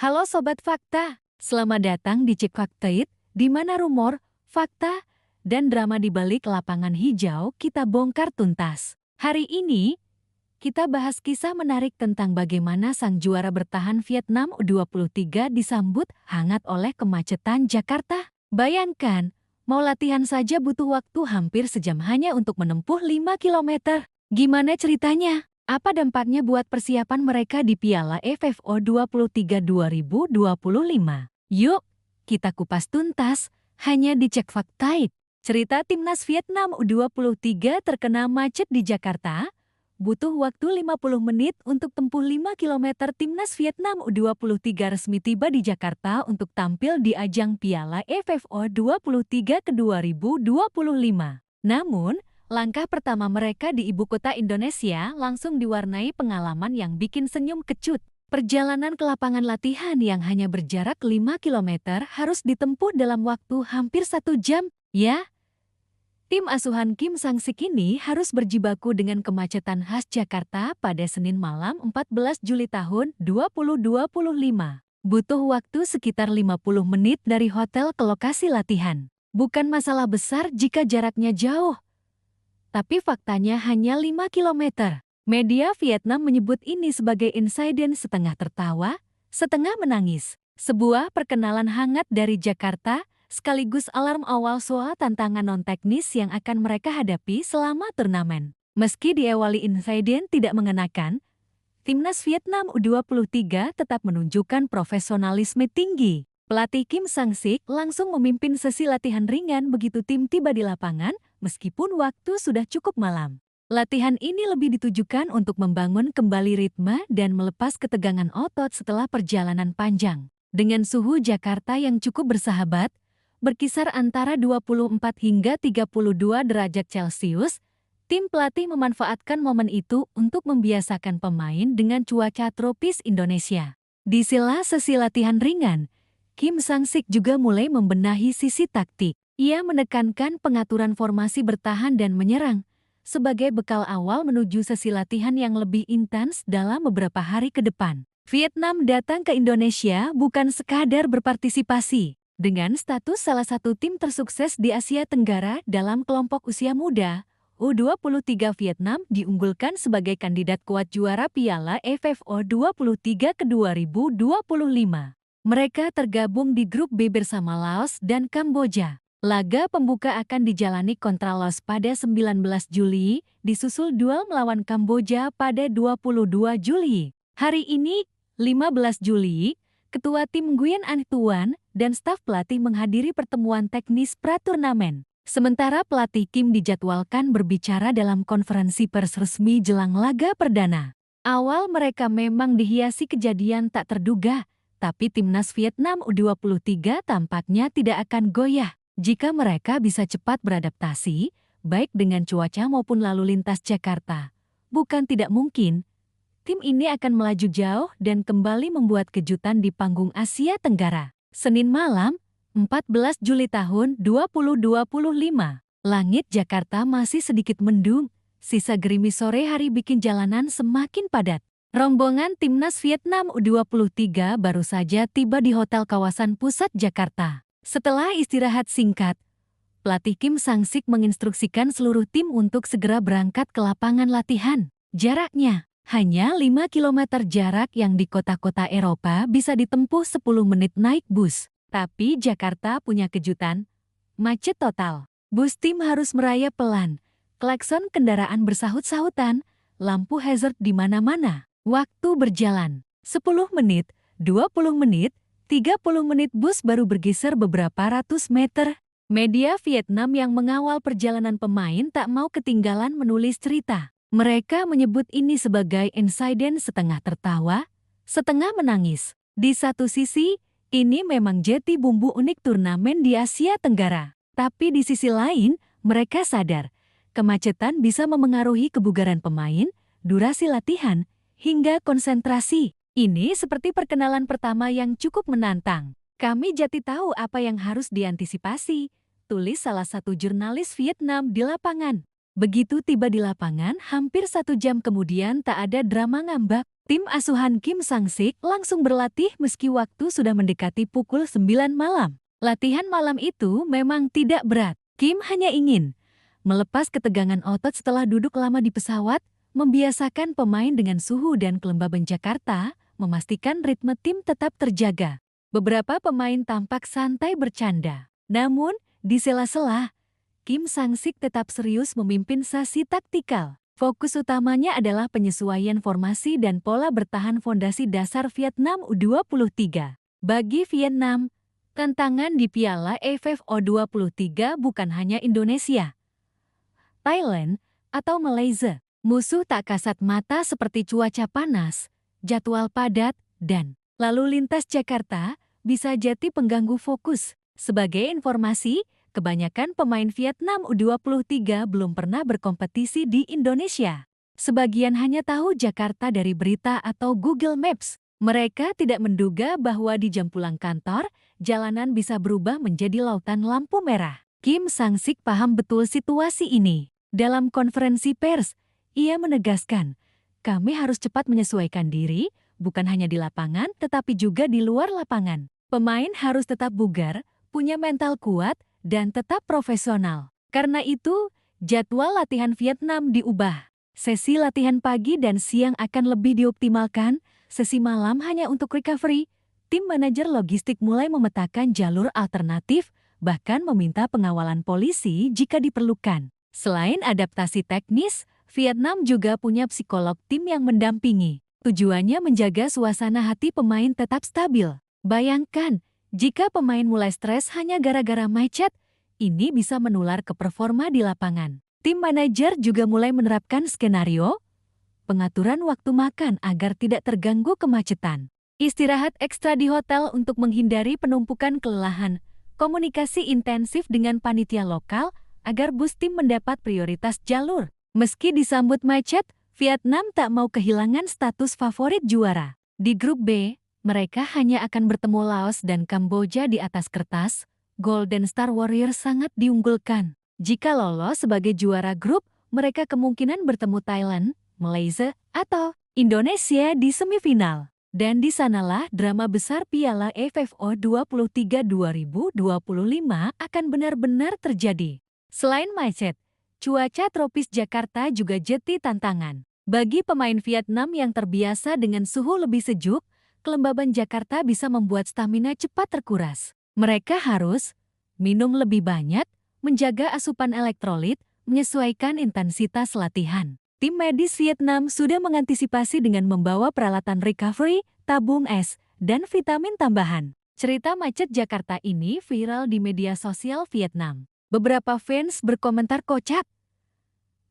Halo Sobat Fakta, selamat datang di Cek Fakta, di mana rumor, fakta, dan drama di balik lapangan hijau kita bongkar tuntas. Hari ini, kita bahas kisah menarik tentang bagaimana sang juara bertahan Vietnam U23 disambut hangat oleh kemacetan Jakarta. Bayangkan, mau latihan saja butuh waktu hampir sejam hanya untuk menempuh 5 kilometer. Gimana ceritanya? Apa dampaknya buat persiapan mereka di Piala AFF U23 2025? Yuk, kita kupas tuntas hanya di Cek Fakta. Cerita timnas Vietnam U23 terkena macet di Jakarta. Butuh waktu 50 menit untuk tempuh 5 km. Timnas Vietnam U23 resmi tiba di Jakarta untuk tampil di ajang Piala AFF U23 ke 2025. Namun, langkah pertama mereka di ibu kota Indonesia langsung diwarnai pengalaman yang bikin senyum kecut. Perjalanan ke lapangan latihan yang hanya berjarak 5 km harus ditempuh dalam waktu hampir 1 jam. Ya, tim asuhan Kim Sang-sik ini harus berjibaku dengan kemacetan khas Jakarta pada Senin malam 14 Juli tahun 2025. Butuh waktu sekitar 50 menit dari hotel ke lokasi latihan. Bukan masalah besar jika jaraknya jauh, tapi faktanya hanya 5 km. Media Vietnam menyebut ini sebagai insiden setengah tertawa, setengah menangis. Sebuah perkenalan hangat dari Jakarta, sekaligus alarm awal soal tantangan non-teknis yang akan mereka hadapi selama turnamen. Meski diawali insiden tidak mengenakan, timnas Vietnam U23 tetap menunjukkan profesionalisme tinggi. Pelatih Kim Sang-sik langsung memimpin sesi latihan ringan begitu tim tiba di lapangan, meskipun waktu sudah cukup malam. Latihan ini lebih ditujukan untuk membangun kembali ritme dan melepas ketegangan otot setelah perjalanan panjang. Dengan suhu Jakarta yang cukup bersahabat, berkisar antara 24 hingga 32 derajat Celcius, tim pelatih memanfaatkan momen itu untuk membiasakan pemain dengan cuaca tropis Indonesia. Di sela sesi latihan ringan, Kim Sang-sik juga mulai membenahi sisi taktik. Ia menekankan pengaturan formasi bertahan dan menyerang, sebagai bekal awal menuju sesi latihan yang lebih intens dalam beberapa hari ke depan. Vietnam datang ke Indonesia bukan sekadar berpartisipasi. Dengan status salah satu tim tersukses di Asia Tenggara dalam kelompok usia muda, U23 Vietnam diunggulkan sebagai kandidat kuat juara Piala AFF U23 ke 2025. Mereka tergabung di grup B bersama Laos dan Kamboja. Laga pembuka akan dijalani kontra Laos pada 19 Juli, disusul duel melawan Kamboja pada 22 Juli. Hari ini, 15 Juli, Ketua Tim Nguyen Anh Tuan dan staf pelatih menghadiri pertemuan teknis pra-turnamen. Sementara pelatih Kim dijadwalkan berbicara dalam konferensi pers resmi jelang laga perdana. Awal mereka memang dihiasi kejadian tak terduga, tapi timnas Vietnam U23 tampaknya tidak akan goyah jika mereka bisa cepat beradaptasi, baik dengan cuaca maupun lalu lintas Jakarta. Bukan tidak mungkin, tim ini akan melaju jauh dan kembali membuat kejutan di panggung Asia Tenggara. Senin malam, 14 Juli tahun 2025, langit Jakarta masih sedikit mendung, sisa gerimis sore hari bikin jalanan semakin padat. Rombongan timnas Vietnam U23 baru saja tiba di hotel kawasan pusat Jakarta. Setelah istirahat singkat, pelatih Kim Sang-sik menginstruksikan seluruh tim untuk segera berangkat ke lapangan latihan. Jaraknya hanya 5 km, jarak yang di kota-kota Eropa bisa ditempuh 10 menit naik bus. Tapi Jakarta punya kejutan, macet total. Bus tim harus merayap pelan, klakson kendaraan bersahut-sahutan, lampu hazard di mana-mana. Waktu berjalan, 10 menit, 20 menit, 30 menit bus baru bergeser beberapa ratus meter. Media Vietnam yang mengawal perjalanan pemain tak mau ketinggalan menulis cerita. Mereka menyebut ini sebagai insiden setengah tertawa, setengah menangis. Di satu sisi, ini memang jadi bumbu unik turnamen di Asia Tenggara. Tapi di sisi lain, mereka sadar, kemacetan bisa memengaruhi kebugaran pemain, durasi latihan, hingga konsentrasi. Ini seperti perkenalan pertama yang cukup menantang. Kami jadi tahu apa yang harus diantisipasi, tulis salah satu jurnalis Vietnam di lapangan. Begitu tiba di lapangan, hampir 1 jam kemudian tak ada drama ngambek. Tim asuhan Kim Sang-sik langsung berlatih meski waktu sudah mendekati pukul 9 malam. Latihan malam itu memang tidak berat. Kim hanya ingin melepas ketegangan otot setelah duduk lama di pesawat, membiasakan pemain dengan suhu dan kelembaban Jakarta, memastikan ritme tim tetap terjaga. Beberapa pemain tampak santai bercanda. Namun, di sela-sela, Kim Sang-sik tetap serius memimpin sesi taktikal. Fokus utamanya adalah penyesuaian formasi dan pola bertahan fondasi dasar Vietnam U23. Bagi Vietnam, tantangan di Piala AFF U23 bukan hanya Indonesia, Thailand, atau Malaysia. Musuh tak kasat mata seperti cuaca panas, jadwal padat, dan lalu lintas Jakarta bisa jadi pengganggu fokus. Sebagai informasi, kebanyakan pemain Vietnam U23 belum pernah berkompetisi di Indonesia. Sebagian hanya tahu Jakarta dari berita atau Google Maps. Mereka tidak menduga bahwa di jam pulang kantor, jalanan bisa berubah menjadi lautan lampu merah. Kim Sang-sik paham betul situasi ini. Dalam konferensi pers, ia menegaskan, kami harus cepat menyesuaikan diri, bukan hanya di lapangan tetapi juga di luar lapangan. Pemain harus tetap bugar, punya mental kuat, dan tetap profesional. Karena itu, jadwal latihan Vietnam diubah. Sesi latihan pagi dan siang akan lebih dioptimalkan, sesi malam hanya untuk recovery. Tim manajer logistik mulai memetakan jalur alternatif, bahkan meminta pengawalan polisi jika diperlukan. Selain adaptasi teknis, Vietnam juga punya psikolog tim yang mendampingi. Tujuannya menjaga suasana hati pemain tetap stabil. Bayangkan, jika pemain mulai stres hanya gara-gara macet, ini bisa menular ke performa di lapangan. Tim manajer juga mulai menerapkan skenario pengaturan waktu makan agar tidak terganggu kemacetan. Istirahat ekstra di hotel untuk menghindari penumpukan kelelahan. Komunikasi intensif dengan panitia lokal agar bus tim mendapat prioritas jalur. Meski disambut macet, Vietnam tak mau kehilangan status favorit juara. Di grup B, mereka hanya akan bertemu Laos dan Kamboja di atas kertas. Golden Star Warriors sangat diunggulkan. Jika lolos sebagai juara grup, mereka kemungkinan bertemu Thailand, Malaysia, atau Indonesia di semifinal. Dan di sanalah drama besar Piala AFF U23 2025 akan benar-benar terjadi. Selain macet, cuaca tropis Jakarta juga jadi tantangan. Bagi pemain Vietnam yang terbiasa dengan suhu lebih sejuk, kelembaban Jakarta bisa membuat stamina cepat terkuras. Mereka harus minum lebih banyak, menjaga asupan elektrolit, menyesuaikan intensitas latihan. Tim medis Vietnam sudah mengantisipasi dengan membawa peralatan recovery, tabung es, dan vitamin tambahan. Cerita macet Jakarta ini viral di media sosial Vietnam. Beberapa fans berkomentar kocak.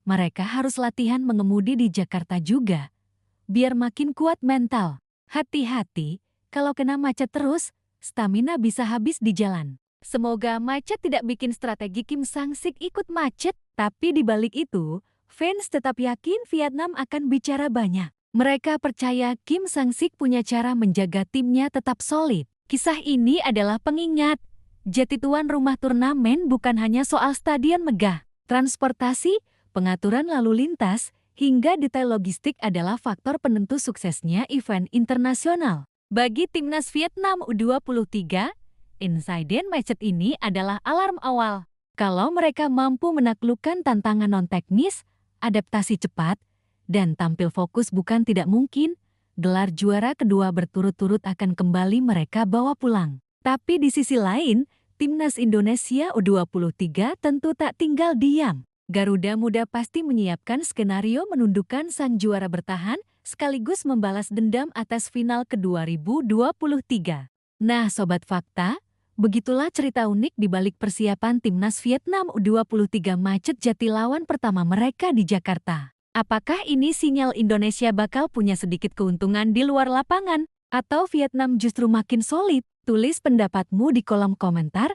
Mereka harus latihan mengemudi di Jakarta juga, biar makin kuat mental. Hati-hati, kalau kena macet terus, stamina bisa habis di jalan. Semoga macet tidak bikin strategi Kim Sang-sik ikut macet, tapi di balik itu, fans tetap yakin Vietnam akan bicara banyak. Mereka percaya Kim Sang-sik punya cara menjaga timnya tetap solid. Kisah ini adalah pengingat. Jadi tuan rumah turnamen bukan hanya soal stadion megah. Transportasi, pengaturan lalu lintas, hingga detail logistik adalah faktor penentu suksesnya event internasional. Bagi timnas Vietnam U23, insiden macet ini adalah alarm awal. Kalau mereka mampu menaklukkan tantangan non-teknis, adaptasi cepat, dan tampil fokus bukan tidak mungkin, gelar juara kedua berturut-turut akan kembali mereka bawa pulang. Tapi di sisi lain, timnas Indonesia U23 tentu tak tinggal diam. Garuda Muda pasti menyiapkan skenario menundukkan sang juara bertahan, sekaligus membalas dendam atas final ke-2023. Nah Sobat Fakta, begitulah cerita unik di balik persiapan timnas Vietnam U23 macet jati lawan pertama mereka di Jakarta. Apakah ini sinyal Indonesia bakal punya sedikit keuntungan di luar lapangan? Atau Vietnam justru makin solid? Tulis pendapatmu di kolom komentar.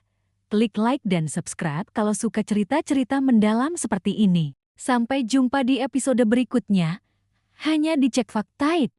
Klik like dan subscribe kalau suka cerita-cerita mendalam seperti ini. Sampai jumpa di episode berikutnya. Hanya di Cek Fakta.